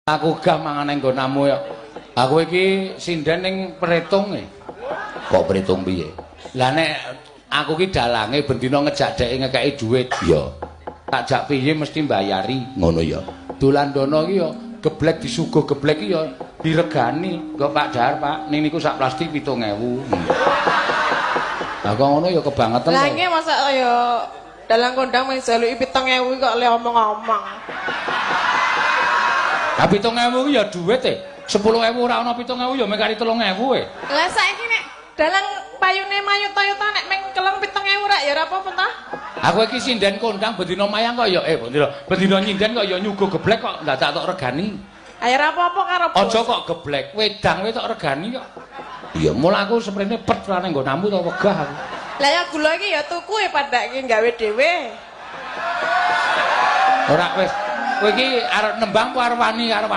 Aku gak mangan ning nggonamu ya. Aku iki sinden ning Pretung e. Kok Pretung piye? Lah nek aku ki dalange bendina ngejak dhek ngekeki dhuwit, ya. Tak jak piye mesti mbayari, ngono ya. Dolan-dono ki ya geblek disuguh geblek ki ya diregani. Kok Pak Dahar, Pak, ning niku sak plastik 7.000. Lah kok ngono ya kebangetan. Lah nggih masa kaya dalang kondang mung jaluki 7.000 kok le omong-omong. Lah 7.000 ki ya dhuwit e. 10.000 ora ana 7.000 ya mek kari 3.000 e. Lah saiki nek dalang payune mayut-mayuta nek meng keleng 7.000 rak ya ora apa-apa ta? Aku iki sinden kondang bendina mayang kok ya bendina nyinden kok ya nyuguh geblek kok ndak tak regani. Ayo ora apa-apa karo bos. Aja kok geblek, wedang we tok regani kok. Iya, mula aku seprene pet ora ning nggonamu to wegah aku. Lah ya gula iki ya tuku e padake gawe dhewe. Ora wis kowe iki arep nembang ku arep wani karo